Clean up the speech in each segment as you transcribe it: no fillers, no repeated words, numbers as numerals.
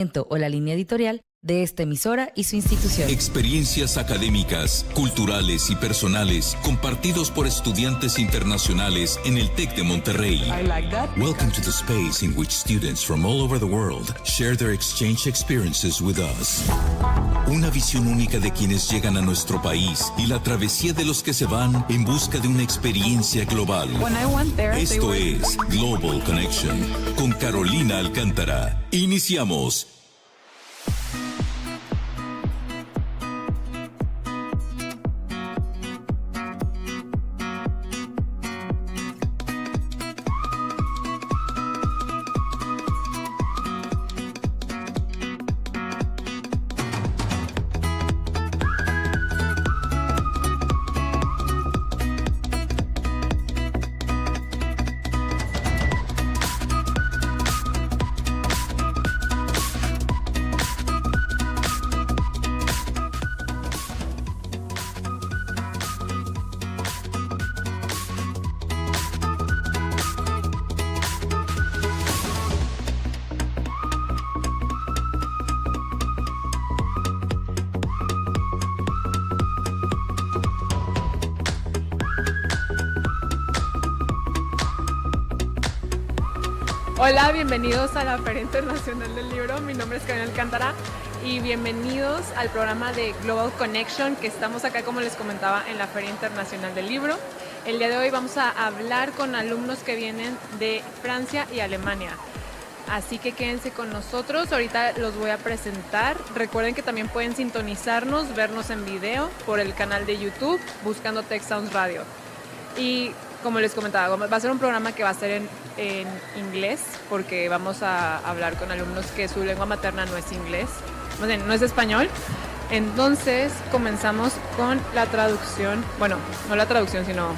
o la línea editorial de esta emisora y su institución. Experiencias académicas, culturales y personales compartidos por estudiantes internacionales en el TEC de Monterrey. I like that. Welcome to the space in which students from all over the world share their exchange experiences with us. Una visión única de quienes llegan a nuestro país y la travesía de los que se van en busca de una experiencia global. When I went there, Esto es Global Connection con Carolina Alcántara. Iniciamos. Hola, bienvenidos a la Feria Internacional del Libro. Mi nombre es Carolina Alcántara y bienvenidos al programa de Global Connection, que estamos acá, como les comentaba, en la Feria Internacional del Libro. El día de hoy vamos a hablar con alumnos que vienen de Francia y Alemania. Así que quédense con nosotros, ahorita los voy a presentar. Recuerden que también pueden sintonizarnos, vernos en video por el canal de YouTube, buscando Tech Sounds Radio. Y como les comentaba, va a ser un programa que va a ser en inglés, porque vamos a hablar con alumnos que su lengua materna no es inglés, no es español. Entonces comenzamos con la traducción, bueno, no la traducción, sino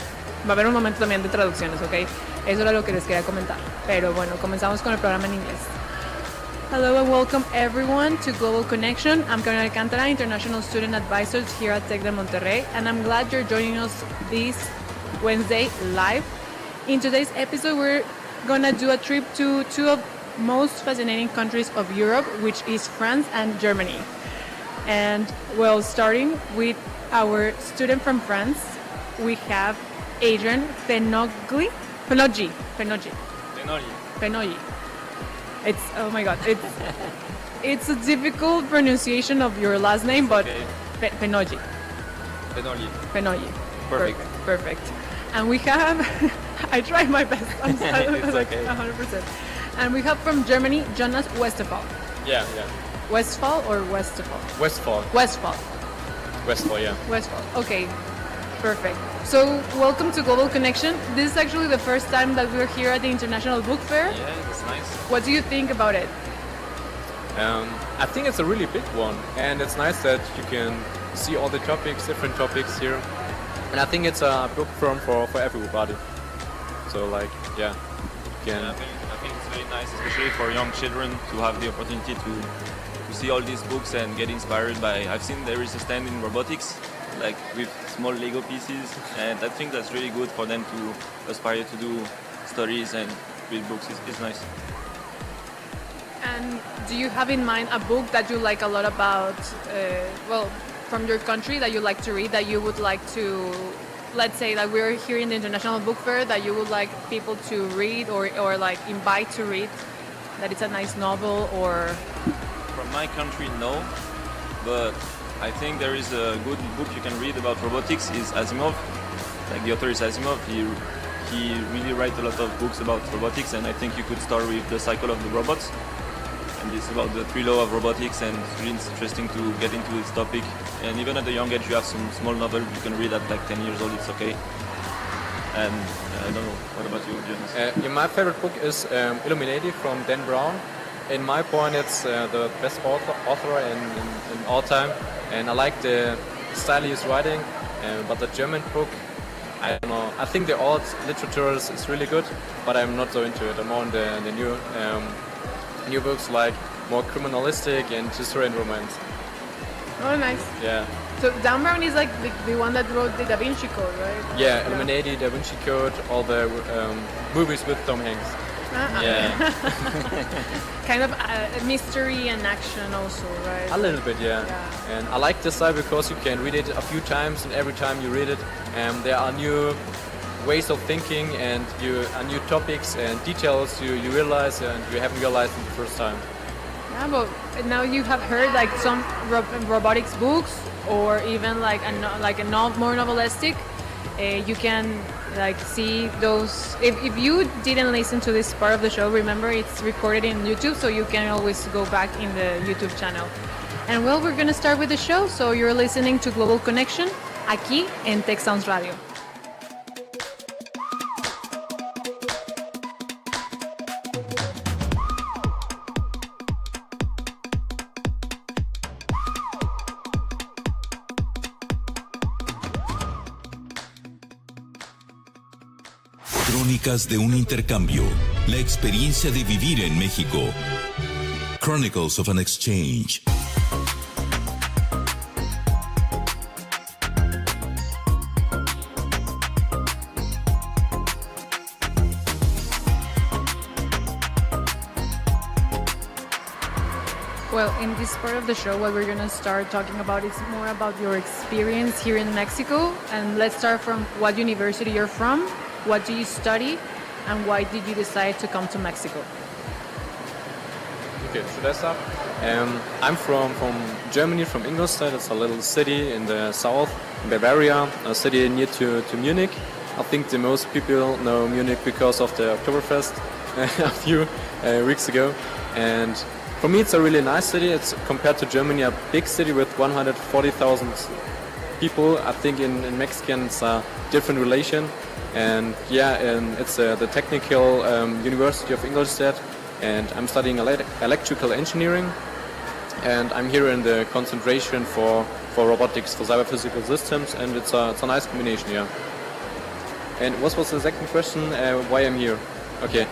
va a haber un momento también de traducciones, ¿ok? Eso era lo que les quería comentar, pero bueno, comenzamos con el programa en inglés. Hello and welcome everyone to Global Connection. I'm Carolina Alcántara, International Student Advisor here at TEC de Monterrey, and I'm glad you're joining us this Wednesday live. In today's episode, we're gonna do a trip to two of most fascinating countries of Europe, which is France and Germany. And well, starting with our student from France, we have Adrian Fenogli. It's, oh my God, it's a difficult pronunciation of your last name, but okay. Fenogli. Perfect. And we have, I tried my best, I'm sorry, it's like okay. 100%. And we have from Germany, Jonas Westphal. Yeah. Westphal or Westphal? Westphal, yeah. Westphal, okay, perfect. So, welcome to Global Connection. This is actually the first time that we're here at the International Book Fair. Yeah, that's nice. What do you think about it? I think it's a really big one, and it's nice that you can see all the topics, different topics here. And I think it's a book for everybody. So, like, yeah, you can. I think it's very nice, especially for young children, to have the opportunity to see all these books and get inspired by. I've seen there is a stand in robotics, like with small Lego pieces, and I think that's really good for them to aspire to do studies and read books. It's nice. And do you have in mind a book that you like a lot about, from your country that you like to read, that you would like to, let's say that we're here in the International Book Fair, that you would like people to read or like invite to read, that it's a nice novel or... From my country, no, but I think there is a good book you can read about robotics is Asimov. Like the author is Asimov, he really writes a lot of books about robotics, and I think you could start with The Cycle of the Robots. And it's about the 3 laws of robotics, and it's really interesting to get into this topic. And even at a young age, you have some small novels you can read at like 10 years old, it's okay. And I don't know, what about you, Jonas? My favorite book is Illuminati from Dan Brown. In my point, it's the best author in all time. And I like the style he's writing, but the German book, I don't know. I think the old literature is really good, but I'm not so into it. I'm more in the new books, like more criminalistic and history and romance. Oh, nice. Yeah. So Dan Brown is like the one that wrote the Da Vinci Code, right? Yeah, Illuminati, Da Vinci Code, all the movies with Tom Hanks. Yeah. Kind of mystery and action also, right? A little bit, yeah. Yeah. And I like this style because you can read it a few times, and every time you read it, there are new ways of thinking and new topics and details you realize and you haven't realized in the first time. Yeah, but now you have heard like some robotics books, or even like more novelistic. You can like see those. If you didn't listen to this part of the show, remember it's recorded in YouTube, so you can always go back in the YouTube channel. And well, we're gonna start with the show. So you're listening to Global Connection aquí en Tech Sounds Radio. Crónicas de un intercambio. La experiencia de vivir en México. Chronicles of an Exchange. Well, in this part of the show, what we're going to start talking about is more about your experience here in Mexico. And let's start from what university you're from, what do you study, and why did you decide to come to Mexico? Okay, should I start? I'm from Germany, from Ingolstadt. It's a little city in the south, in Bavaria, a city near to Munich. I think the most people know Munich because of the Oktoberfest a few weeks ago. And for me, it's a really nice city. It's compared to Germany, a big city with 140,000 people. I think in Mexican it's a different relation. And yeah, it's the Technical University of Ingolstadt, and I'm studying electrical engineering. And I'm here in the concentration for robotics, for cyber physical systems, and it's a nice combination, yeah. And what was the second question? Why I'm here? Okay.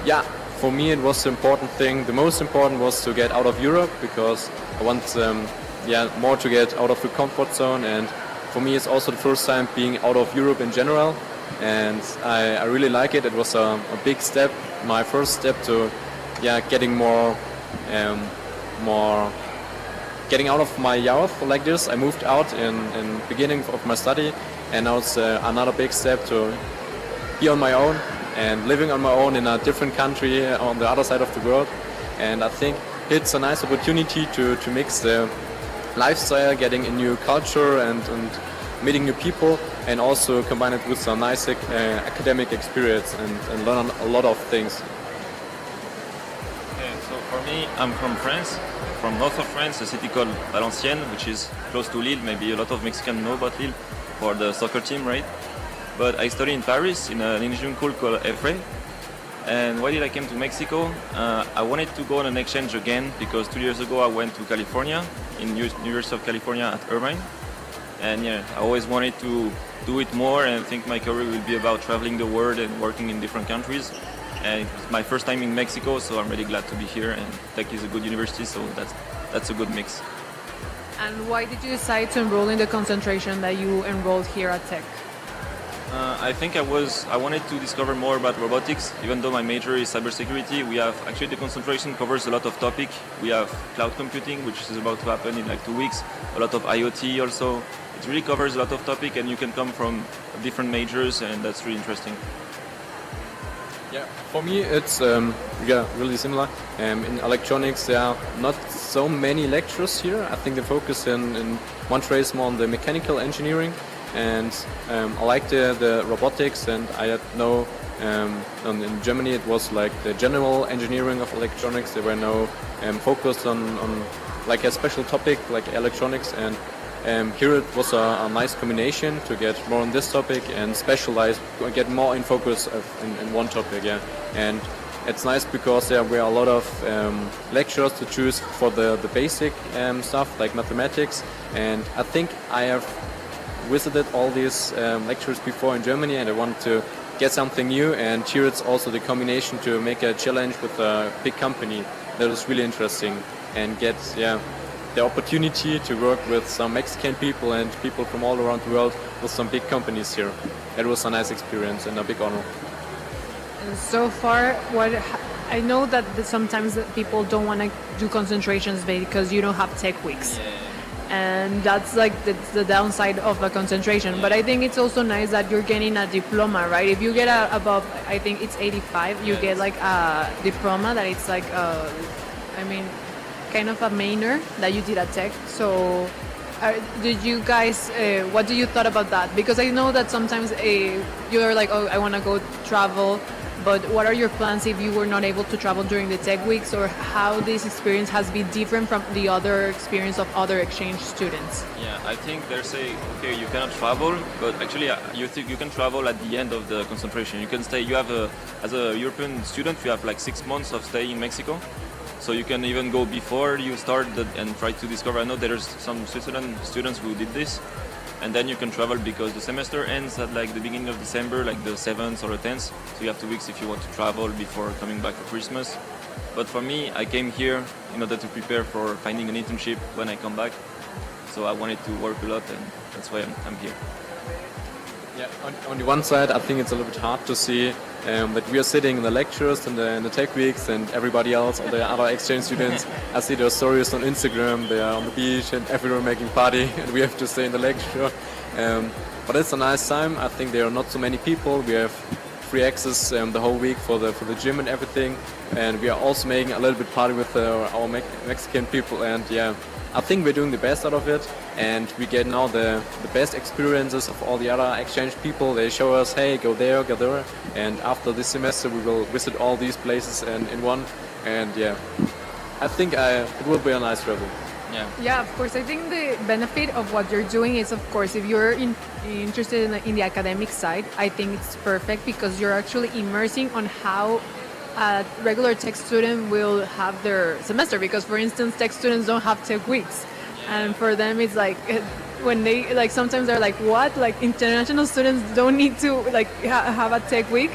Yeah. For me, it was the important thing. The most important was to get out of Europe, because I want, more to get out of the comfort zone. And for me, it's also the first time being out of Europe in general. And I really like it. It was a big step, my first step to, getting more, getting out of my youth like this. I moved out in beginning of my study, and now it's another big step to be on my own and living on my own in a different country on the other side of the world. And I think it's a nice opportunity to mix the lifestyle, getting a new culture and meeting new people, and also combine it with some nice academic experience and learn a lot of things. Okay, so for me, I'm from France, from north of France, a city called Valenciennes, which is close to Lille. Maybe a lot of Mexicans know about Lille for the soccer team, right? But I studied in Paris in an engineering school called FIL. And why did I came to Mexico? I wanted to go on an exchange again because 2 years ago I went to California, in University of California at Irvine. And I always wanted to do it more, and I think my career will be about traveling the world and working in different countries. And it was my first time in Mexico, so I'm really glad to be here. And Tech is a good university, so that's a good mix. And why did you decide to enroll in the concentration that you enrolled here at Tech? I think I wanted to discover more about robotics. Even though my major is cybersecurity, we have actually the concentration covers a lot of topic. We have cloud computing, which is about to happen in like 2 weeks. A lot of IoT also. It really covers a lot of topic, and you can come from different majors, and that's really interesting. Yeah, for me it's really similar. In electronics there are not so many lectures here. I think the focus in Montreal is more on the mechanical engineering. And I liked the robotics, and I had in Germany it was like the general engineering of electronics. There were no focus on like a special topic like electronics, and here it was a nice combination to get more on this topic and specialize, get more in focus in one topic, yeah. And it's nice because there were a lot of lectures to choose for the basic stuff like mathematics, and I think I have visited all these lectures before in Germany, and I want to get something new, and here it's also the combination to make a challenge with a big company that is really interesting, and get the opportunity to work with some Mexican people and people from all around the world with some big companies here. It was a nice experience and a big honor. So far, I know that sometimes people don't want to do concentrations because you don't have tech weeks. And that's like the downside of a concentration. But I think it's also nice that you're getting a diploma, right? If you get above, I think it's 85, you get like a diploma that it's like, kind of a minor that you did at tech. So did you guys, what do you thought about that? Because I know that sometimes you're like, oh, I want to go travel. But what are your plans if you were not able to travel during the tech weeks, or how this experience has been different from the other experience of other exchange students? Yeah, I think they're saying, okay, you cannot travel, but actually you think you can travel at the end of the concentration. You can stay, as a European student, you have like 6 months of stay in Mexico. So you can even go before you start and try to discover. I know there's some Switzerland students who did this. And then you can travel because the semester ends at like the beginning of December, like the 7th or the 10th. So you have 2 weeks if you want to travel before coming back for Christmas. But for me, I came here in order to prepare for finding an internship when I come back. So I wanted to work a lot, and that's why I'm here. Yeah, on the one side, I think it's a little bit hard to see that we are sitting in the lectures and the tech weeks, and everybody else, all the other exchange students, I see their stories on Instagram, they are on the beach and everyone making party, and we have to stay in the lecture. But it's a nice time. I think there are not so many people. We have free access the whole week for the gym and everything, and we are also making a little bit party with our Mexican people, and yeah, I think we're doing the best out of it, and we get now the best experiences of all the other exchange people. They show us, hey, go there, and after this semester we will visit all these places in one, and yeah, I think it will be a nice travel. Yeah, of course. I think the benefit of what you're doing is, of course, if you're interested in the academic side, I think it's perfect because you're actually immersing on how a regular tech student will have their semester. Because, for instance, tech students don't have tech weeks. And for them, it's like, when they, like, sometimes they're like, what? Like, international students don't need to, like, have a tech week?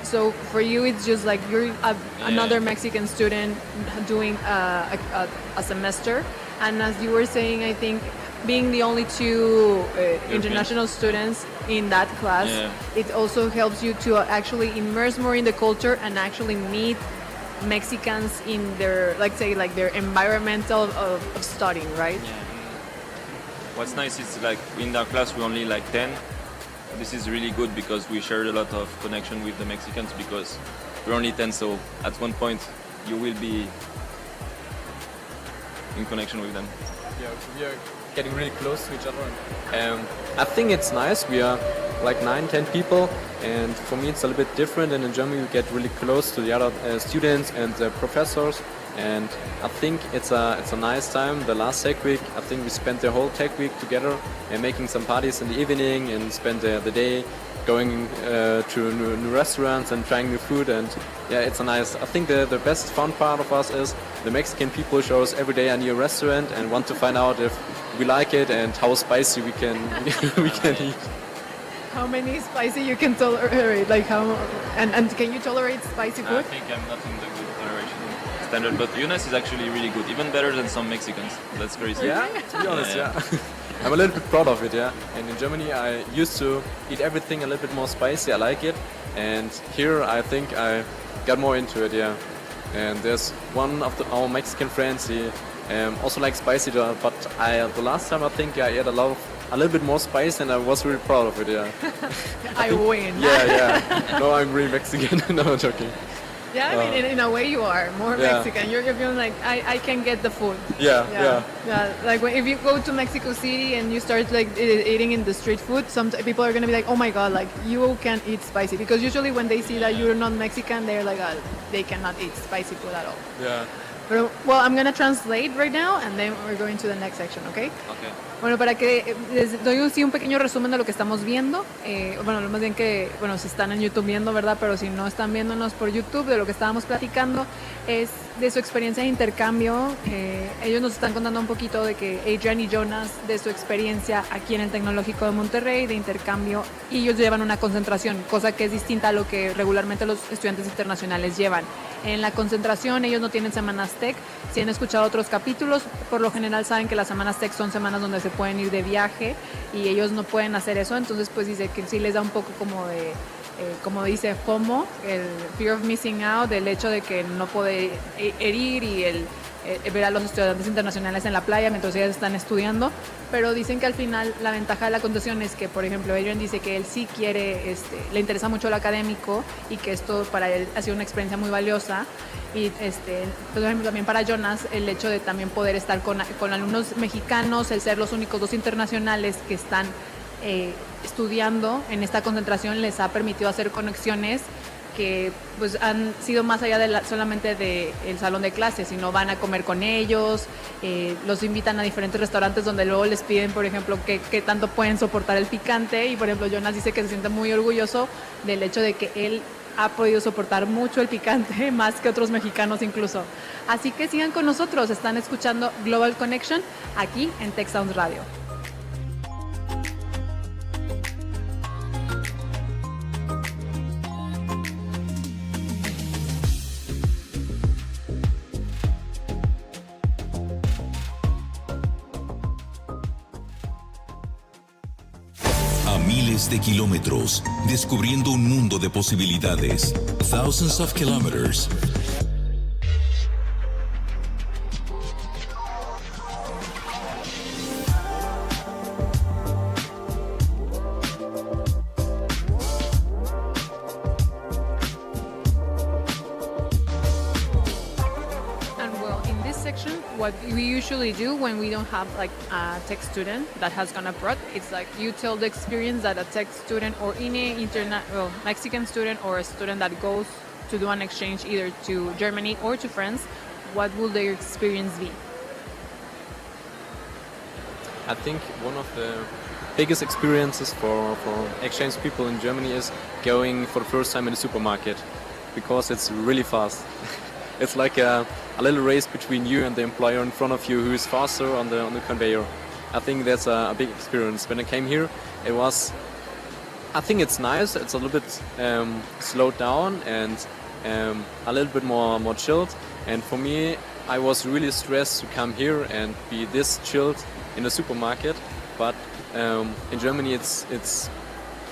So for you, it's just like you're another Mexican student doing a semester. And as you were saying, I think being the only two international students in that class, it also helps you to actually immerse more in the culture and actually meet Mexicans in their, like, say, like their environmental of studying, right? Yeah. What's nice is like in our class we only like 10. This is really good because we shared a lot of connection with the Mexicans because we're only 10, so at one point you will be in connection with them. Yeah, we are getting really close to each other. And I think it's nice. We are like 9-10 people, and for me it's a little bit different. And in Germany we get really close to the other students and the professors. And I think it's a nice time. The last tech week, I think we spent the whole tech week together and making some parties in the evening and spent the day going to new restaurants and trying new food. And yeah, it's a nice. I think the best fun part of us is the Mexican people show us every day a new restaurant and want to find out if we like it and how spicy we can eat. How many spicy you can tolerate? Like how and can you tolerate spicy food? I think I'm not in the good toleration standard, but Yunus is actually really good, even better than some Mexicans. That's crazy. Yeah, to be honest, yeah. I'm a little bit proud of it, yeah. And in Germany, I used to eat everything a little bit more spicy. I like it, and here I think I got more into it, yeah. And there's one of our Mexican friends. He also likes spicy, but the last time I think I ate a little bit more spice, and I was really proud of it, yeah. I win. Yeah. No, I'm really Mexican. No, I'm joking. Yeah, I mean, in a way you are more Mexican. You're feeling like, I can get the food. Yeah. Like if you go to Mexico City and you start like eating in the street food, some people are going to be like, oh my God, like you can eat spicy. Because usually when they see that you're not Mexican, they're like, they cannot eat spicy food at all. Yeah. But, well, I'm going to translate right now and then we're going to the next section, okay? Okay. Bueno, para que les doy un pequeño resumen de lo que estamos viendo, bueno, más bien que, bueno, si están en YouTube viendo, ¿verdad? Pero si no están viéndonos por YouTube, de lo que estábamos platicando es de su experiencia de intercambio. Ellos nos están contando un poquito de que Adrian y Jonas, de su experiencia aquí en el Tecnológico de Monterrey, de intercambio, y ellos llevan una concentración, cosa que es distinta a lo que regularmente los estudiantes internacionales llevan. En la concentración ellos no tienen semanas tech. Si han escuchado otros capítulos, por lo general saben que las semanas tech son semanas donde se pueden ir de viaje y ellos no pueden hacer eso. Entonces pues dice que sí les da un poco como de como dice FOMO, el Fear of Missing Out, el hecho de que no puede herir y el ver a los estudiantes internacionales en la playa mientras ellos están estudiando, pero dicen que al final la ventaja de la condición es que, por ejemplo, Adrian dice que él sí quiere, le interesa mucho lo académico y que esto para él ha sido una experiencia muy valiosa. Y por ejemplo, también para Jonas el hecho de también poder estar con alumnos mexicanos, el ser los únicos 2 internacionales que están estudiando en esta concentración, les ha permitido hacer conexiones que pues han sido más allá de solamente del salón de clases, sino van a comer con ellos, los invitan a diferentes restaurantes donde luego les piden, por ejemplo, qué tanto pueden soportar el picante, y por ejemplo Jonas dice que se siente muy orgulloso del hecho de que él ha podido soportar mucho el picante, más que otros mexicanos incluso. Así que sigan con nosotros, están escuchando Global Connection aquí en Tech Sounds Radio. Miles de kilómetros, descubriendo un mundo de posibilidades. Thousands of kilometers. What we usually do when we don't have like a tech student that has gone abroad, it's like you tell the experience that a tech student or any Mexican student or a student that goes to do an exchange either to Germany or to France, what will their experience be? I think one of the biggest experiences for exchange people in Germany is going for the first time in the supermarket, because it's really fast. It's like a little race between you and the employer in front of you who is faster on the conveyor. I think that's a big experience. When I came here, I think it's nice. It's a little bit slowed down and a little bit more chilled. And for me, I was really stressed to come here and be this chilled in the supermarket. But in Germany, it's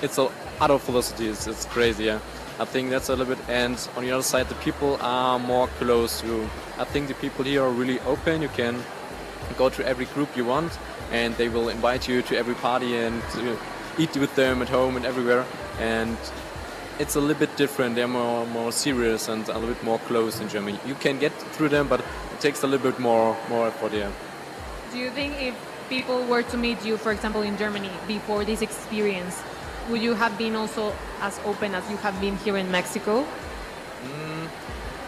a other velocity. It's crazy. Yeah. I think that's a little bit, and on the other side, the people are more close to. I think the people here are really open. You can go to every group you want, and they will invite you to every party and to eat with them at home and everywhere. And it's a little bit different. They're more serious and a little bit more close in Germany. You can get through them, but it takes a little bit more effort here. Do you think if people were to meet you, for example, in Germany before this experience, would you have been also as open as you have been here in Mexico?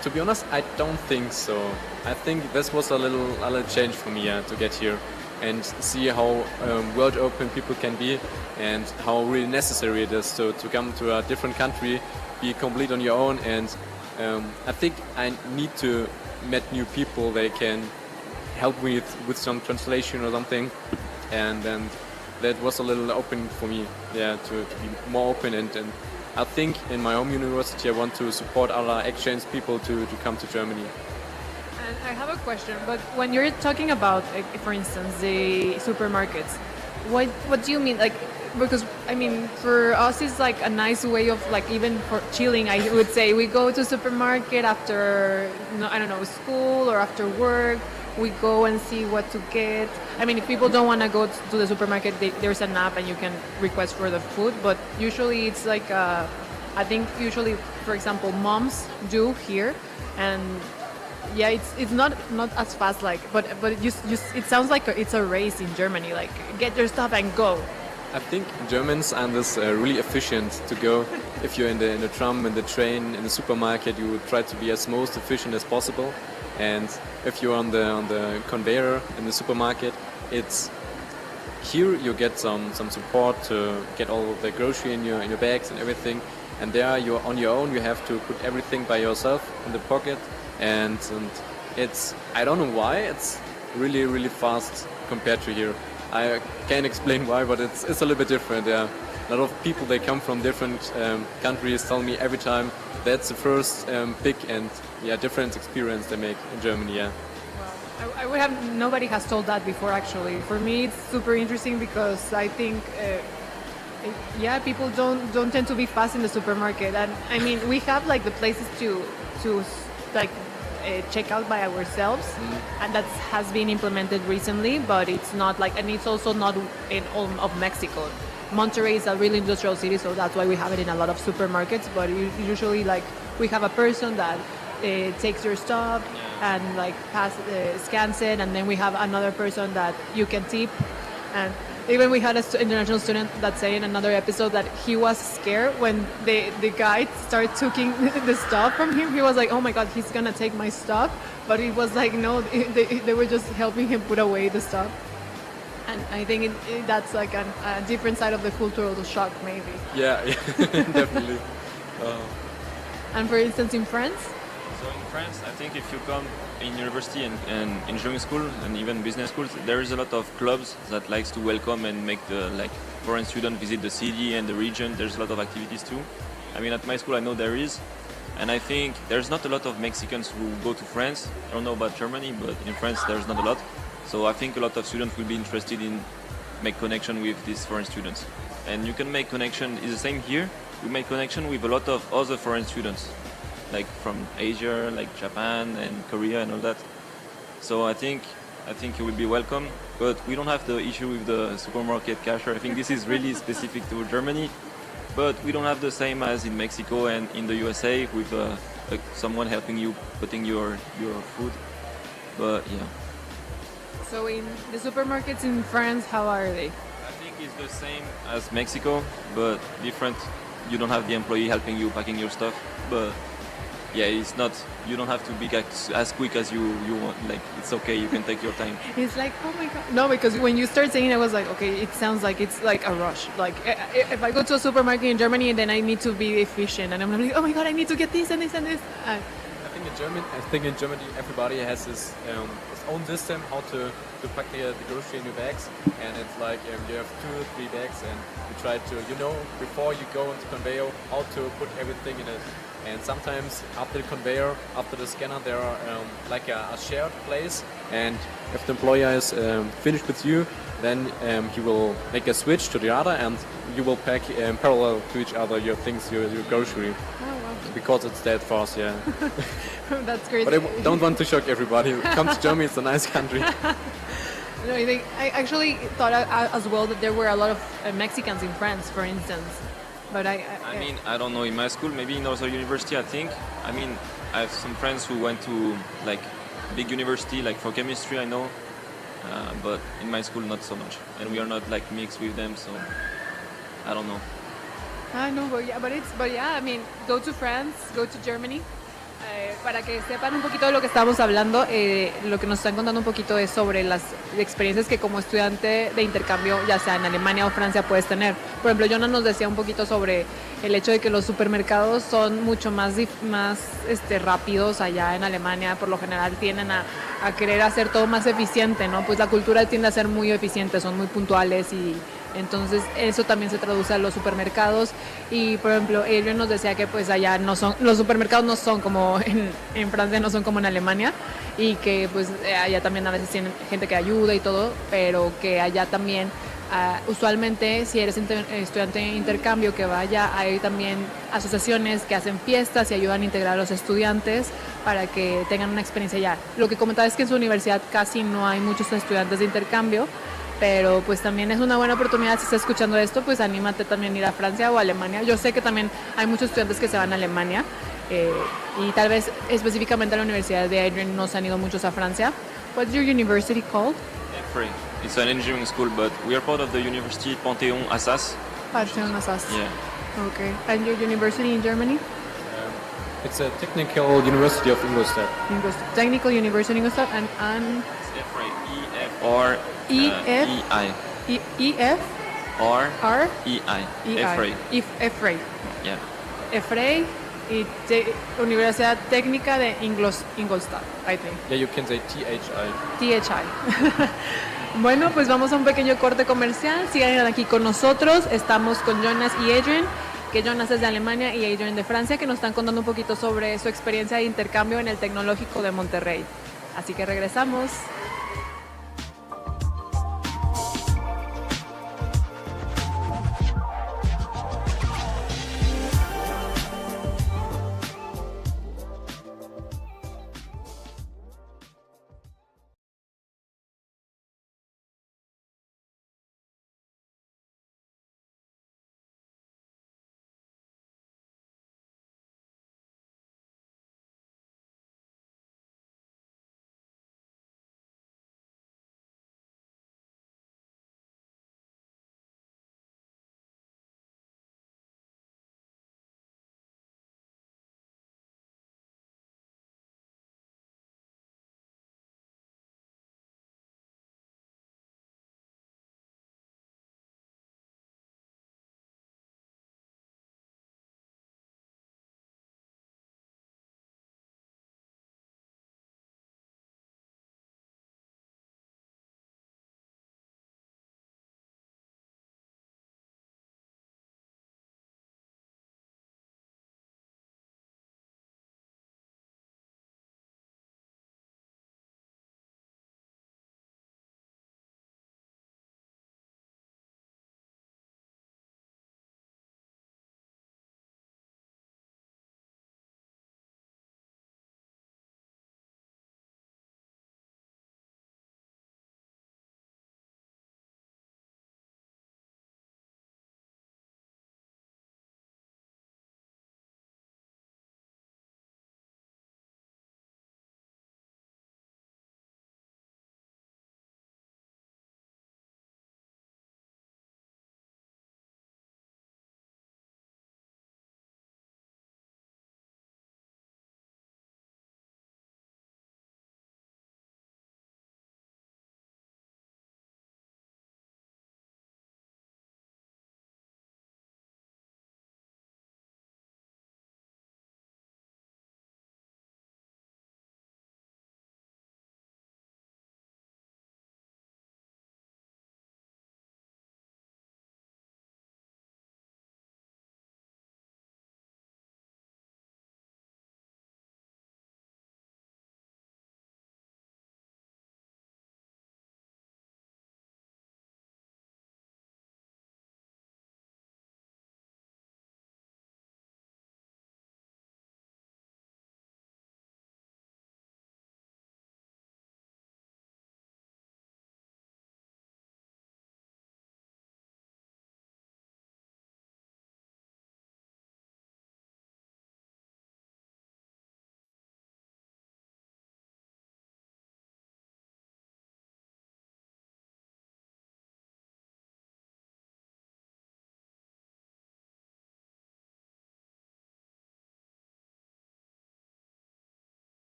To be honest, I don't think so. I think this was a little change for me to get here and see how world open people can be and how really necessary it is to come to a different country, be complete on your own. And I think I need to meet new people. They can help me with some translation or something, and then that was a little open for me, to be more open. And I think in my home university I want to support other exchange people to come to Germany. And I have a question, but when you're talking about, for instance, the supermarkets, what do you mean? Like, because I mean, for us it's like a nice way of like even for chilling. I would say we go to supermarket after school or after work. We go and see what to get. I mean, if people don't want to go to the supermarket, there's an app and you can request for the food. But usually it's like, I think usually, for example, moms do here, and it's not as fast but it sounds like it's a race in Germany. Like, get your stuff and go. I think Germans are this really efficient to go. If you're in the tram, in the train, in the supermarket, you would try to be as most efficient as possible. And if you're on the conveyor in the supermarket, it's here you get some support to get all the grocery in your bags and everything. And there you're on your own. You have to put everything by yourself in the pocket. And it's, I don't know why, it's really, really fast compared to here. I can't explain why, but it's a little bit different. Yeah, a lot of people, they come from different countries, tell me every time that's the first big and different experience they make in Germany. Yeah. Well, nobody has told that before actually. For me, it's super interesting because I think Yeah, people don't tend to be fast in the supermarket, and I mean we have like the places to like check out by ourselves, and that has been implemented recently, but it's not like, and it's also not in all of Mexico. Monterrey is a really industrial city, so that's why we have it in a lot of supermarkets, but usually like we have a person that takes your stuff and like scans it, and then we have another person that you can tip. And even we had an international student that said in another episode that he was scared when the guy started taking the stuff from him. He was like, oh my God, he's gonna take my stuff. But it was like, no, they were just helping him put away the stuff. And I think that's like a different side of the cultural shock, maybe. Yeah, definitely. And for instance, in France? So in France, I think if you come in university and engineering school and even business schools, there is a lot of clubs that likes to welcome and make the foreign student visit the city and the region. There's a lot of activities too. I mean, at my school I know there is, and I think there's not a lot of Mexicans who go to France. I don't know about Germany, but in France there's not a lot. So I think a lot of students will be interested in make connection with these foreign students. And you can make connection, it's the same here. We make connection with a lot of other foreign students, like from Asia, like Japan and Korea and all that. So I think you will be welcome, but we don't have the issue with the supermarket cashier. I think this is really specific to Germany, but we don't have the same as in Mexico and in the USA with someone helping you putting your food. But yeah. So in the supermarkets in France, how are they? I think it's the same as Mexico, but different. You don't have the employee helping you packing your stuff, but yeah, it's not. You don't have to be as quick as you want. Like, it's okay. You can take your time. It's like, oh my God. No, because when you start saying it, I was like, okay, it sounds like it's like a rush. Like if I go to a supermarket in Germany and then I need to be efficient, and I'm like, oh my God, I need to get this and this and this. I think in Germany everybody has his own system how to pack the grocery in your bags, and it's like you have 2 or 3 bags, and you try to before you go into conveyor how to put everything in it. And sometimes after the conveyor, after the scanner, there are like a shared place, and if the employer is finished with you, then he will make a switch to the other, and you will pack parallel to each other your things, your grocery. Oh, wow. Because it's that fast, yeah. That's crazy. But I don't want to shock everybody. Come to Germany, it's a nice country. No, I actually thought as well that there were a lot of Mexicans in France, for instance. But I mean, I don't know, in my school, maybe in other university, I think. I mean, I have some friends who went to like big university, like for chemistry, I know. But in my school, not so much. And we are not like mixed with them, so I don't know. I know, but yeah, I mean, go to France, go to Germany. Para que sepan un poquito de lo que estamos hablando, lo que nos están contando un poquito es sobre las experiencias que como estudiante de intercambio, ya sea en Alemania o Francia, puedes tener. Por ejemplo, Jonah nos decía un poquito sobre el hecho de que los supermercados son mucho más rápidos allá en Alemania. Por lo general tienden a querer hacer todo más eficiente, ¿no? Pues la cultura tiende a ser muy eficiente, son muy puntuales, y entonces eso también se traduce a los supermercados. Y por ejemplo, él nos decía que pues allá los supermercados no son como en Francia, no son como en Alemania, y que pues allá también a veces tienen gente que ayuda y todo, pero que allá también usualmente si eres estudiante de intercambio que vaya, hay también asociaciones que hacen fiestas y ayudan a integrar a los estudiantes para que tengan una experiencia allá. Lo que comentaba es que en su universidad casi no hay muchos estudiantes de intercambio, pero pues también es una buena oportunidad. Si estás escuchando esto, pues anímate también a ir a Francia o a Alemania. Yo sé que también hay muchos estudiantes que se van a Alemania, y tal vez específicamente a la Universidad de Adrian no se han ido muchos a Francia. What's your university called? Free. It's an engineering school, but we are part of the University Panthéon-Assas. Panthéon-Assas. Yeah. Okay. And your university in Germany? It's a technical university of Ingolstadt. Technical University in Ingolstadt, and It's F-R-E-F-R. E-I. E-F? R. E-I. E-I. EFREI. Yeah. EFREI y Universidad Técnica de Ingolstadt, I think. Yeah, you can say THI. THI. Bueno, pues vamos a un pequeño corte comercial. Sigan aquí con nosotros. Estamos con Jonas y Adrian, que Jonas es de Alemania y Adrian de Francia, que nos están contando un poquito sobre su experiencia de intercambio en el Tecnológico de Monterrey. Así que regresamos.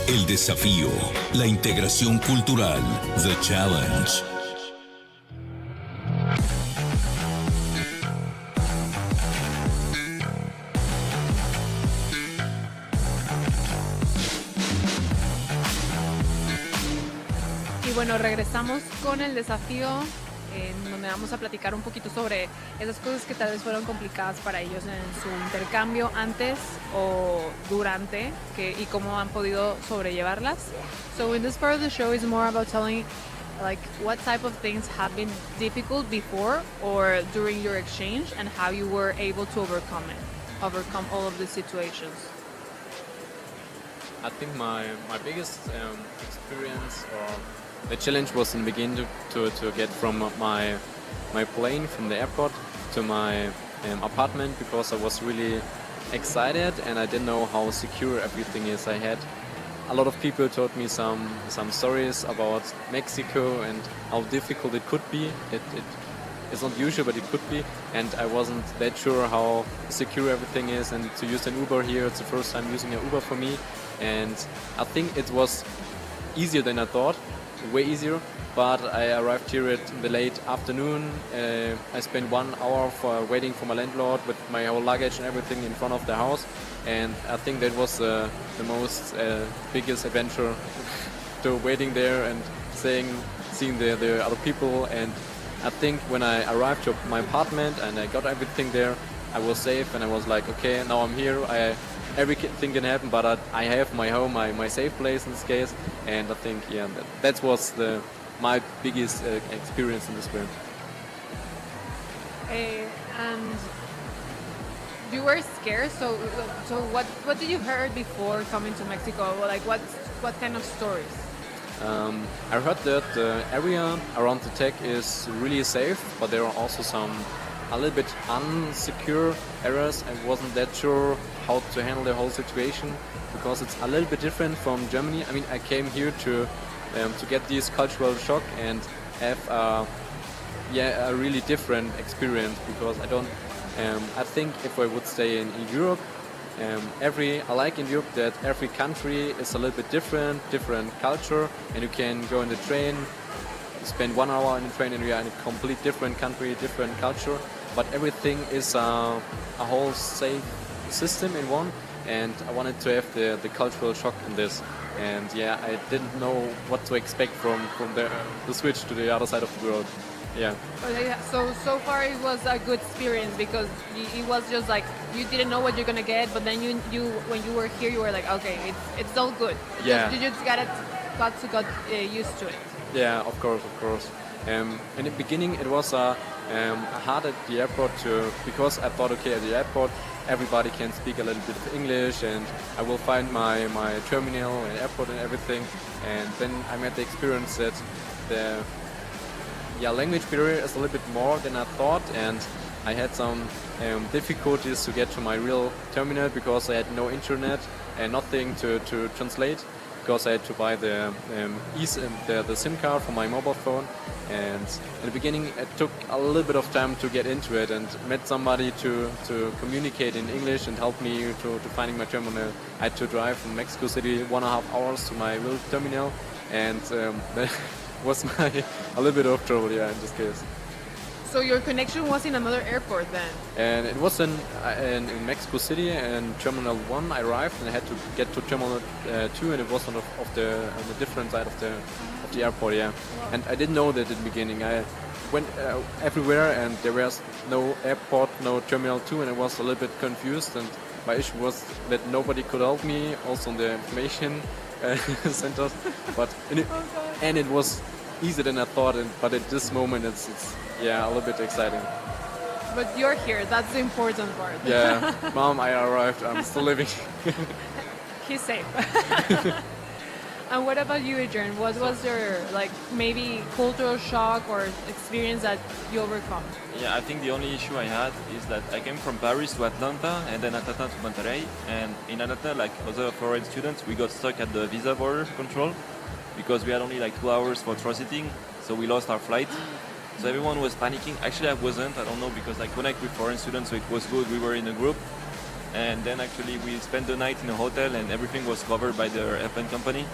El desafío, la integración cultural, The Challenge. Y bueno, regresamos con el desafío, en donde vamos a platicar un poquito sobre esas cosas que tal vez fueron complicadas para ellos en su intercambio antes o durante, y cómo han podido sobrellevarlas. So in this part of the show is more about telling like what type of things have been difficult before or during your exchange and how you were able to overcome all of the situations. I think my biggest experience or the challenge was in the beginning to get from my plane from the airport to my apartment, because I was really excited and I didn't know how secure everything is. I had a lot of people told me some stories about Mexico and how difficult it could be. It's not usual, but it could be, and I wasn't that sure how secure everything is. And to use an Uber here, it's the first time using an Uber for me, and I think it was easier than I thought, way easier. But I arrived here in the late afternoon. I spent 1 hour waiting for my landlord with my whole luggage and everything in front of the house, and I think that was the most biggest adventure to waiting there and seeing the other people. And I think when I arrived to my apartment and I got everything there, I was safe and I was like, okay, now I'm here. Everything can happen, but I have my home, my safe place in this case. And I think, that was my biggest experience in this film. And you were scared. So what did you heard before coming to Mexico? Like what kind of stories? I heard that the area around the tech is really safe, but there are also some a little bit unsecure areas. I wasn't that sure how to handle the whole situation, because it's a little bit different from Germany. I mean, I came here to get this cultural shock and have a really different experience, because I think if I would stay in Europe, I like in Europe that every country is a little bit different culture, and you can go in the train, spend 1 hour in the train, and you are in a complete different country, different culture, but everything is a whole safe system in one, and I wanted to have the cultural shock in this. And I didn't know what to expect from the switch to the other side of the world. Yeah. Okay, so far it was a good experience, because it was just like you didn't know what you're gonna get, but then you when you were here you were like, okay, it's all good. You just got used to it. Yeah, of course. In the beginning it was hard at the airport because I thought, okay, at the airport everybody can speak a little bit of English and I will find my terminal and airport and everything. And then I met the experience that the language barrier is a little bit more than I thought, and I had some difficulties to get to my real terminal because I had no internet and nothing to translate, because I had to buy the SIM card for my mobile phone. And in the beginning it took a little bit of time to get into it, and met somebody to communicate in English and help me to finding my terminal. I had to drive from Mexico City 1.5 hours to my real terminal, and that was a little bit of trouble, in this case. So your connection was in another airport then? And it was in Mexico City, and Terminal 1 I arrived, and I had to get to Terminal 2, and it was on the different side of the airport, Wow. And I didn't know that in the beginning. I went everywhere, and there was no airport, no Terminal 2, and I was a little bit confused, and my issue was that nobody could help me, also in the information centers. But it was easier than I thought, but at this moment it's a little bit exciting. But you're here, that's the important part. Yeah, Mom, I arrived, I'm still living. He's safe. And what about you, Adrian? What was your maybe cultural shock or experience that you overcome? Yeah, I think the only issue I had is that I came from Paris to Atlanta, and then Atlanta to Monterrey. And in Atlanta, like other foreign students, we got stuck at the visa border control because we had only 2 hours for transiting, so we lost our flight. So everyone was panicking. Actually, I wasn't. I don't know, because I connect with foreign students, so it was good. We were in a group. and then actually we spent the night in a hotel, and everything was covered by the airplane company.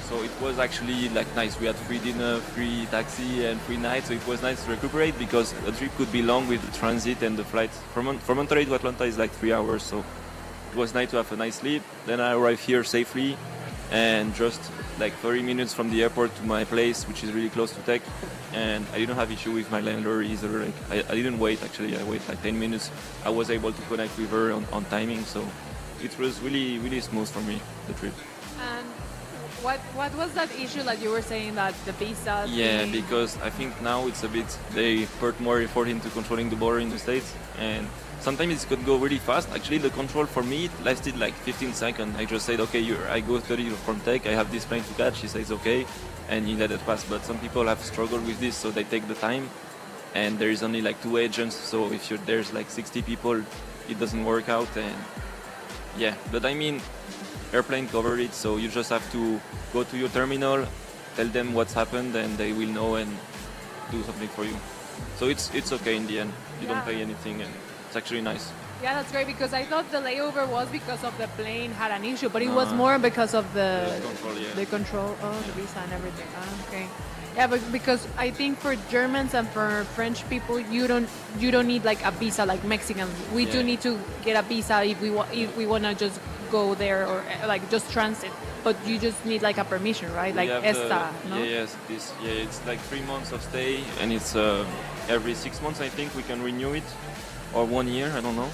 So it was actually like nice. We had free dinner, free taxi, and free night. So it was nice to recuperate because a trip could be long with the transit and the flight. From Monterrey to Atlanta is like 3 hours. So it was nice to have a nice sleep. Then I arrived here safely, and just like 30 minutes from the airport to my place, which is really close to Tech. And I didn't have issue with my landlord either. Like I didn't wait actually. I waited like 10 minutes. I was able to connect with her on timing. So it was really, really smooth for me, the trip. And what was that issue that you were saying that the visa? Yeah, because I think now it's a bit, they put more effort into controlling the border in the States, and sometimes it could go really fast. Actually, the control for me lasted like 15 seconds. I just said, okay, I go 30 from Tech, I have this plane to catch. He says, okay, and he let it pass. But some people have struggled with this, so they take the time, and there is only like 2 agents, so if there's like 60 people, it doesn't work out. And yeah, but I mean, airplane covered it, so you just have to go to your terminal, tell them what's happened, and they will know and do something for you. So it's okay in the end. You don't pay anything, and it's actually nice. Yeah, that's great, because I thought the layover was because of the plane had an issue, but it was more because of the control, the visa and everything. Okay. Yeah, but because I think for Germans and for French people, you don't need like a visa like Mexicans. We do need to get a visa if we want to just go there or like just transit. But you just need like a permission, right? Like ESTA, no? Yes, it's like 3 months of stay, and it's every 6 months I think we can renew it, or 1 year, I don't know.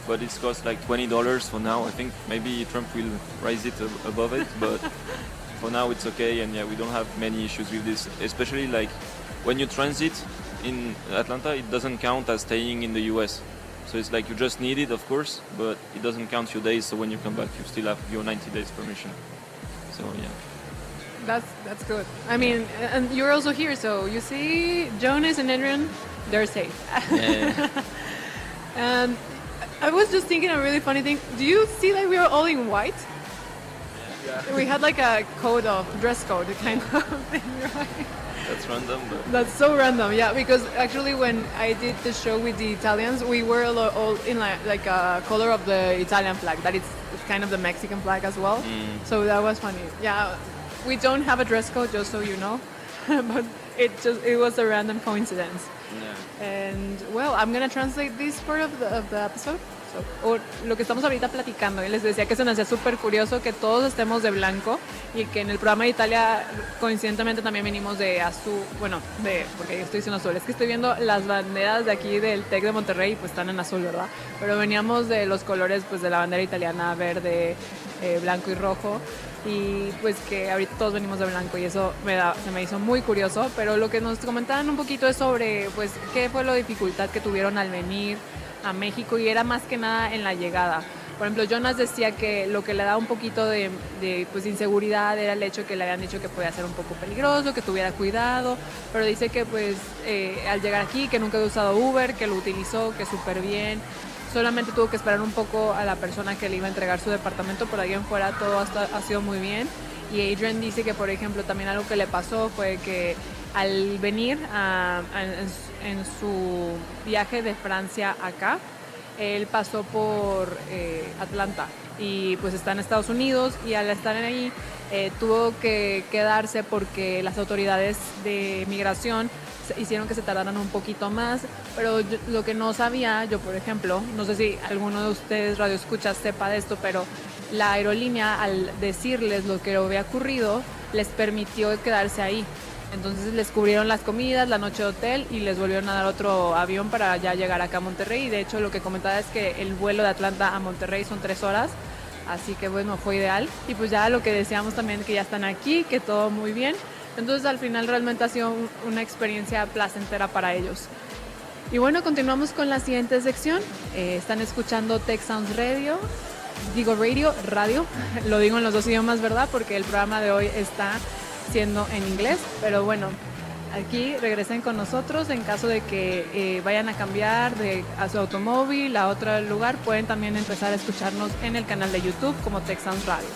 But it's cost like $20 for now. I think maybe Trump will raise it above it, but for now it's okay. And yeah, we don't have many issues with this, especially like when you transit in Atlanta, it doesn't count as staying in the US. So it's like you just need it, of course, but it doesn't count your days. So when you come back, you still have your 90 days permission. So yeah. That's good. I mean, and you're also here, so you see Jonas and Adrian, they're safe. Yeah. And I was just thinking a really funny thing. Do you see that we are all in white? Yeah. We had like a dress code kind of thing, right? That's random, but... That's so random, yeah, because actually when I did the show with the Italians, we were all in like a color of the Italian flag, that it's kind of the Mexican flag as well. So that was funny. Yeah, we don't have a dress code, just so you know, but it was a random coincidence. Yeah. And well, I'm gonna translate this part of the episode. O lo que estamos ahorita platicando, y les decía que se me hacía súper curioso que todos estemos de blanco y que en el programa de Italia coincidentemente también venimos de azul, porque yo estoy diciendo azul, es que estoy viendo las banderas de aquí del TEC de Monterrey, pues están en azul, ¿verdad? Pero veníamos de los colores pues de la bandera italiana, verde, blanco y rojo, y pues que ahorita todos venimos de blanco y eso se me hizo muy curioso. Pero lo que nos comentaban un poquito es sobre pues qué fue la dificultad que tuvieron al venir a México, y era más que nada en la llegada. Por ejemplo, Jonas decía que lo que le daba un poquito de pues, inseguridad era el hecho que le habían dicho que podía ser un poco peligroso, que tuviera cuidado, pero dice que pues al llegar aquí, que nunca había usado Uber, que lo utilizó, que súper bien, solamente tuvo que esperar un poco a la persona que le iba a entregar su departamento, pero ahí en fuera todo ha sido muy bien. Y Adrian dice que, por ejemplo, también algo que le pasó fue que al venir en su viaje de Francia acá, él pasó por Atlanta y pues está en Estados Unidos, y al estar ahí tuvo que quedarse porque las autoridades de migración hicieron que se tardaran un poquito más. Pero lo que no sabía, yo por ejemplo, no sé si alguno de ustedes radioescuchas sepa de esto, pero la aerolínea, al decirles lo que había ocurrido, les permitió quedarse ahí. Entonces les cubrieron las comidas, la noche de hotel, y les volvieron a dar otro avión para ya llegar acá a Monterrey. Y de hecho lo que comentaba es que el vuelo de Atlanta a Monterrey son 3 horas, así que bueno, fue ideal. Y pues ya lo que deseamos también, que ya están aquí, que todo muy bien. Entonces al final realmente ha sido una experiencia placentera para ellos. Y bueno, continuamos con la siguiente sección. Están escuchando Tech Sounds Radio, lo digo en los 2 idiomas, ¿verdad? Porque el programa de hoy está siendo en inglés, pero bueno, aquí regresen con nosotros. En caso de que vayan a cambiar a su automóvil a otro lugar, pueden también empezar a escucharnos en el canal de YouTube como Tech Sounds Radio.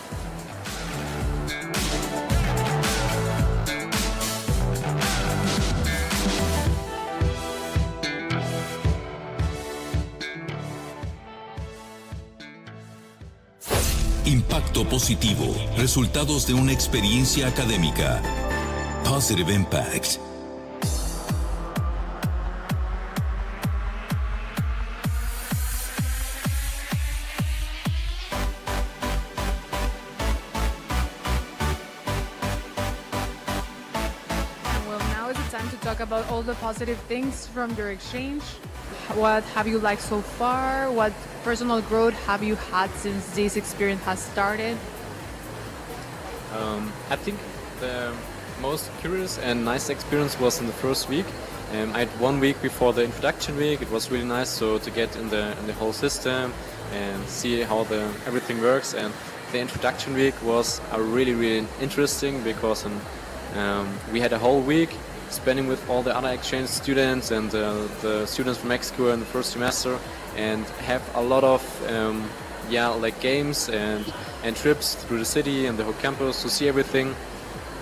Impacto positivo. Resultados de una experiencia académica. Positive Impact. Well, now is the time to talk about all the positive things from your exchange. What have you liked so far? What personal growth have you had since this experience has started? I think the most curious and nice experience was in the first week. I had 1 week before the introduction week. It was really nice to get in the whole system and see how everything works. And the introduction week was really interesting because we had a whole week spending with all the other exchange students and the students from Mexico in the first semester, and have a lot of like games and trips through the city and the whole campus to see everything.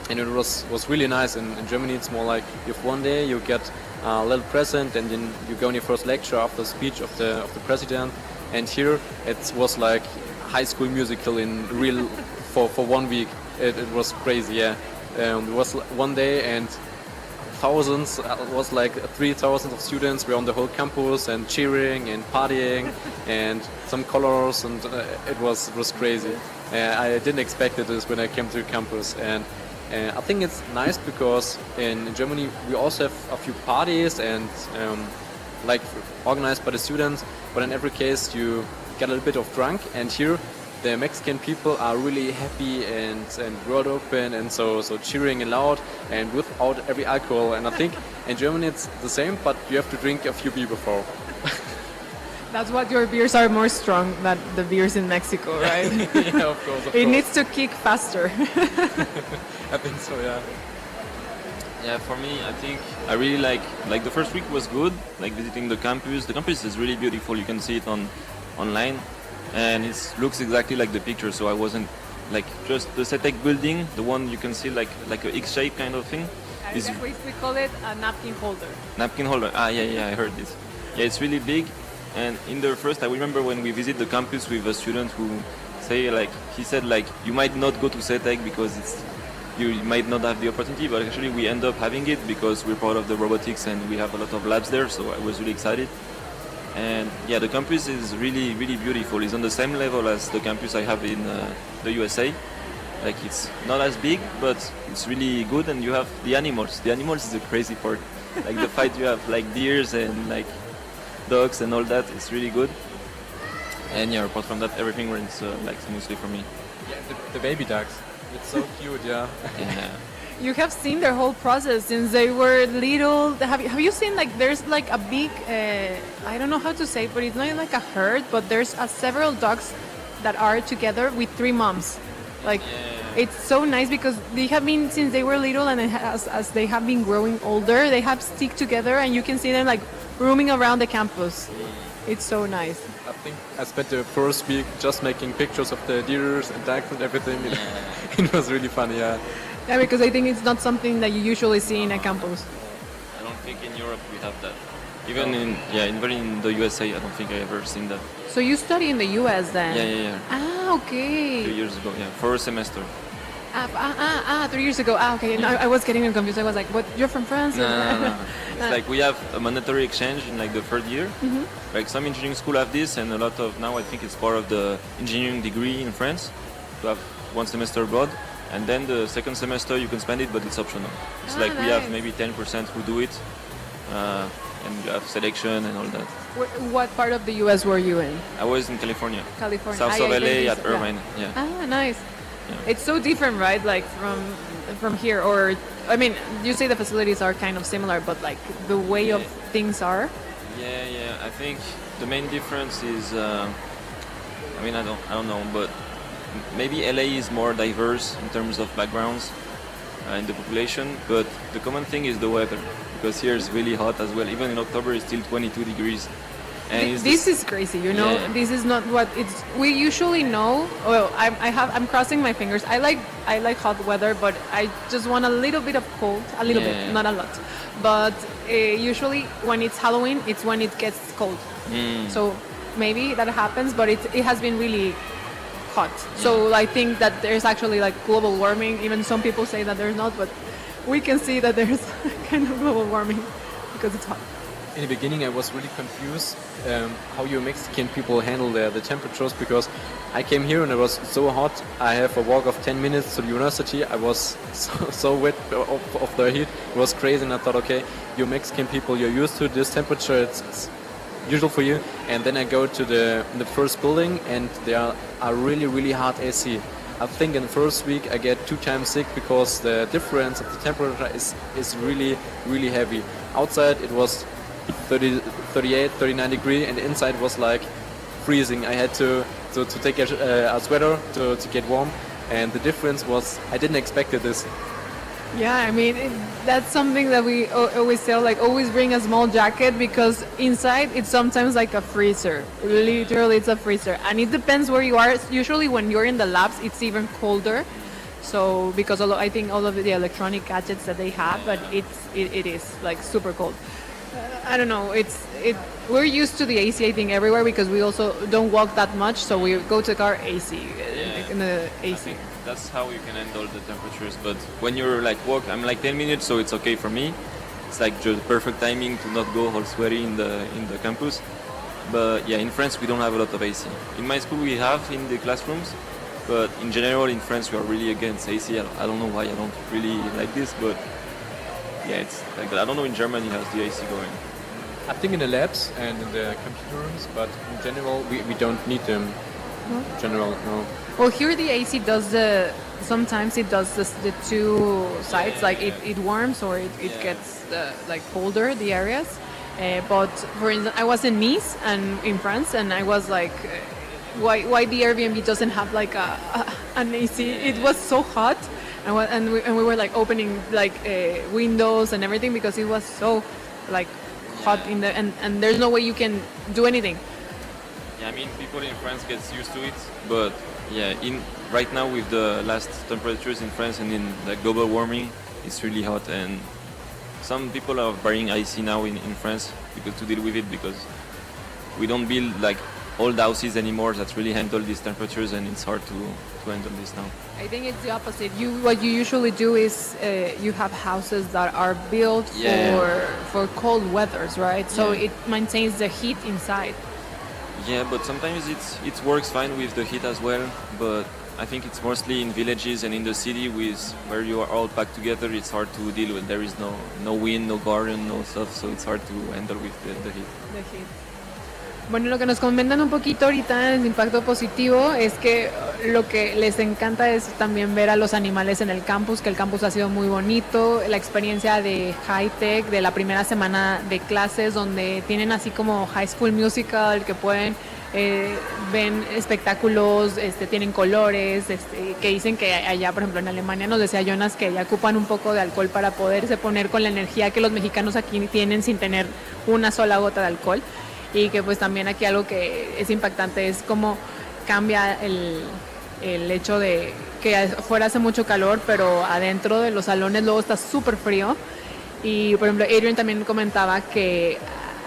And it was really nice. In Germany it's more like you have 1 day, you get a little present, and then you go on your first lecture after the speech of the president. And here it was like high school musical in real for 1 week. It was crazy, yeah. It was 1 day and thousands, it was like 3,000 of students were on the whole campus and cheering and partying and some colors, and it was crazy. I didn't expect this when I came to the campus, and I think it's nice because in Germany we also have a few parties and like organized by the students, but in every case you get a little bit of drunk, and here the Mexican people are really happy and world open and so cheering and loud and without every alcohol. And I think in Germany it's the same, but you have to drink a few beer before. That's what your beers are more strong than the beers in Mexico, right? Yeah, of course. It needs to kick faster. I think so, yeah. Yeah, for me, I think I really like the first week was good, like visiting the campus. The campus is really beautiful. You can see it online, and it looks exactly like the picture. So I wasn't like just the XHTEC building, the one you can see like a X shape kind of thing. We call it a napkin holder. Napkin holder. Yeah, I heard this. Yeah, it's really big. And in the first, I remember when we visit the campus with a student who he said you might not go to XHTEC because you might not have the opportunity, but actually we end up having it because we're part of the robotics and we have a lot of labs there. So I was really excited. And yeah, the campus is really beautiful. It's on the same level as the campus I have in the USA. Like it's not as big, but it's really good. And you have the animals. The animals is the crazy part. Like the fight you have like deers and like dogs and all that. It's really good. And yeah, apart from that, everything runs like smoothly for me. Yeah, the baby ducks. It's so cute, yeah. Yeah. You have seen their whole process since they were little. Have you seen there's like a big, I don't know how to say it, but it's not like a herd, but there's several dogs that are together with 3 moms. It's so nice because they have been since they were little, and as they have been growing older, they have stick together, and you can see them like roaming around the campus. It's so nice. I think I spent the first week just making pictures of the deers and ducks and everything. It was really funny, yeah. Yeah, because I think it's not something that you usually see in a campus. I don't think in Europe we have that. Even in the USA, I don't think I ever seen that. So you study in the US then? Yeah. Ah, okay. 3 years ago, yeah, for a semester. 3 years ago. Ah, okay. No, I was getting confused. I was like, "What? You're from France?" No. It's like we have a mandatory exchange in like the third year. Mm-hmm. Like some engineering school have this, and a lot of now I think it's part of the engineering degree in France to have 1 semester abroad. And then the second semester you can spend it, but it's optional. It's like nice. we have maybe 10% who do it, and you have selection and all that. What part of the US were you in? I was in California. California. South of LA yeah, at Irvine. Yeah. Ah, nice. Yeah. It's so different, right? Like from here, or I mean, you say the facilities are kind of similar, but like the way of things are. Yeah. I think the main difference is, I don't know, but maybe LA is more diverse in terms of backgrounds in the population, but the common thing is the weather, because here it's really hot as well. Even in October it's still 22 degrees. And this is crazy, you know. Yeah. This is not what it's. We usually know. Well, I'm crossing my fingers. I like hot weather, but I just want a little bit of cold, a little bit, not a lot. But usually when it's Halloween, it's when it gets cold. So maybe that happens, but it has been really hot. So I think that there's actually like global warming. Even some people say that there's not, but we can see that there's kind of global warming because it's hot. In the beginning, I was really confused how you Mexican people handle the temperatures, because I came here and it was so hot. I have a walk of 10 minutes to the university. I was so wet of the heat. It was crazy, and I thought, okay, you Mexican people, you're used to this temperature. It's usual for you. And then I go to the first building, and there are really, really hard AC. I think in the first week I get 2 times sick because the difference of the temperature is really, really heavy. Outside it was 38, 39 degree, and inside was like freezing. I had to take a sweater to get warm, and the difference was, I didn't expect this. Yeah, I mean, that's something that we always tell, like always bring a small jacket, because inside it's sometimes like a freezer. Literally, it's a freezer. And it depends where you are. Usually when you're in the labs, it's even colder. So, because I think all of the electronic gadgets that they have, but it is like super cold. I don't know, we're used to the AC, I think, everywhere, because we also don't walk that much, so we go to the car AC, in the AC. That's how you can handle the temperatures, but when you're like I'm like 10 minutes, so it's okay for me. It's like just perfect timing to not go all sweaty in the campus. But yeah, in France we don't have a lot of AC. In my school we have in the classrooms, but in general in France we are really against AC. I don't know why I don't really like this, but yeah, it's like that. I don't know in Germany how's the AC going. I think in the labs and in the computer rooms, but in general we don't need them. No? In general, no. Well, here the AC does sometimes it does the two sides, like it warms or it gets like colder, the areas. But for instance, I was in Nice and in France, and I was like, why the Airbnb doesn't have like an AC? It was so hot, and we were like opening like windows and everything, because it was so like hot in the and there's no way you can do anything. Yeah, I mean, people in France get used to it, but yeah, right now with the last temperatures in France and in the global warming, it's really hot, and some people are buying AC now in France because to deal with it, because we don't build like old houses anymore that really handle these temperatures, and it's hard to handle this now. I think it's the opposite. What you usually do is you have houses that are built for cold weathers, right? So it maintains the heat inside. Yeah, but sometimes it works fine with the heat as well, but I think it's mostly in villages and in the city where you are all packed together. It's hard to deal with. There is no wind, no garden, no stuff, so it's hard to handle with the heat. The heat. Bueno, lo que nos comentan un poquito ahorita en el impacto positivo es que lo que les encanta es también ver a los animales en el campus, que el campus ha sido muy bonito, la experiencia de high-tech, de la primera semana de clases, donde tienen así como High School Musical, que pueden ven espectáculos, tienen colores, que dicen que allá, por ejemplo, en Alemania, nos decía Jonas que ya ocupan un poco de alcohol para poderse poner con la energía que los mexicanos aquí tienen sin tener una sola gota de alcohol. Y que pues también aquí algo que es impactante es cómo cambia el hecho de que afuera hace mucho calor, pero adentro de los salones luego está súper frío. Y por ejemplo, Adrian también comentaba que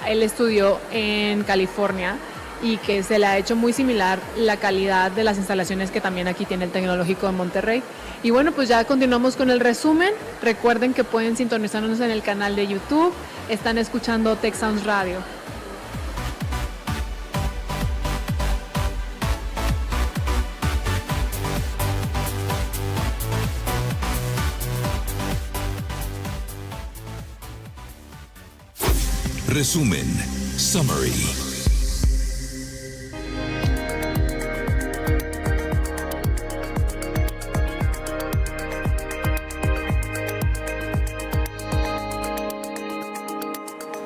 él estudió en California y que se le ha hecho muy similar la calidad de las instalaciones que también aquí tiene el Tecnológico de Monterrey. Y bueno, pues ya continuamos con el resumen. Recuerden que pueden sintonizarnos en el canal de YouTube. Están escuchando Tech Sounds Radio. Resumen. Summary.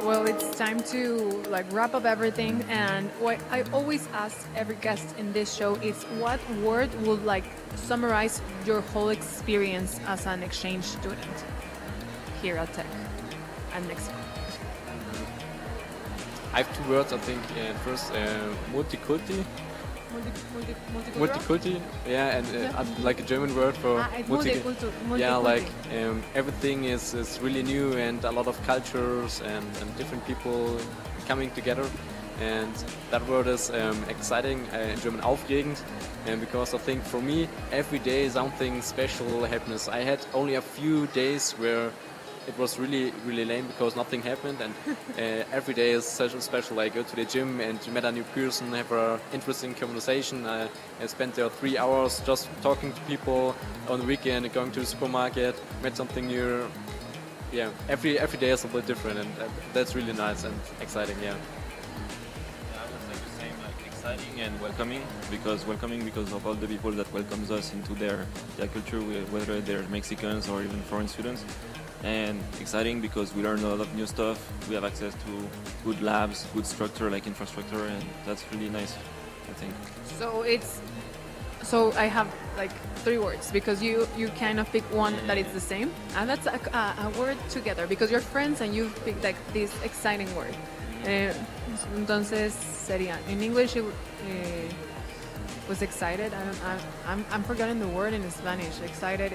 Well, it's time to wrap up everything, and what I always ask every guest in this show is what word would summarize your whole experience as an exchange student here at Tech and Mexico. I have 2 words, I think. First, multiculti. Multiculti, yeah, and like a German word for multiculti. Yeah, everything is really new, and a lot of cultures and different people coming together. and that word is exciting, in German aufregend, because I think for me every day something special happens. I had only a few days where it was really lame because nothing happened, and every day is such special. I go to the gym and met a new person, have an interesting conversation. I spent there 3 hours just talking to people on the weekend, going to the supermarket, met something new. Yeah, every day is a bit different, and that's really nice and exciting. Yeah. Yeah, I would say the same, like exciting and welcoming because of all the people that welcomes us into their culture, whether they're Mexicans or even foreign students. And exciting because we learn a lot of new stuff. We have access to good labs, good structure like infrastructure, and that's really nice, I think. So I have like 3 words because you kind of pick one that is the same, and that's a word together because you're friends and you pick like this exciting word. Entonces sería in English it was excited. I'm forgetting the word in Spanish. Excited.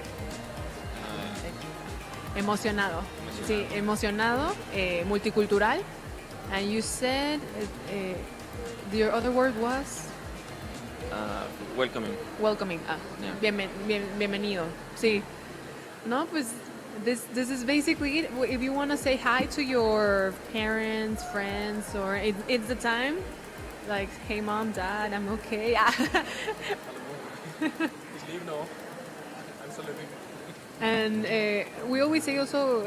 Emocionado. Sí, emocionado, multicultural. And you said your other word was Welcoming. welcoming. Yeah. Bienvenido. Sí. No, pues this is basically it. If you want to say hi to your parents, friends, or it's the time. Like, hey mom, dad, I'm okay. Ich lebe noch. I'm still living. And we always say also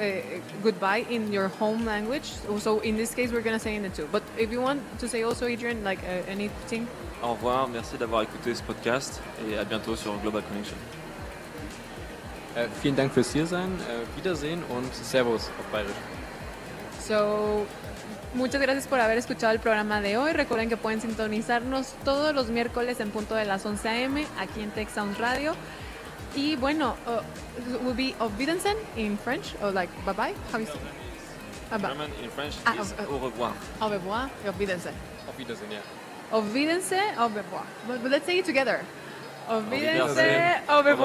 goodbye in your home language. So in this case, we're going to say in the two. But if you want to say also, Adrian, like anything. Au revoir, merci d'avoir écouté ce podcast et à bientôt sur Global Connection. Vielen Dank fürs Hiersein, Wiedersehen und Servus auf Bayerisch. So, muchas gracias por haber escuchado el programa de hoy. Recuerden que pueden sintonizarnos todos los miércoles en punto de las 11 a.m. aquí en Tech Sounds Radio. Y bueno, will be auf Wiedersehen in French, or like bye-bye? How you say? German in French is au revoir. Au revoir, auf Wiedersehen. Auf Wiedersehen, ja. Auf Wiedersehen, au revoir. But let's say it together. Auf Wiedersehen, Wiedersehen, au revoir.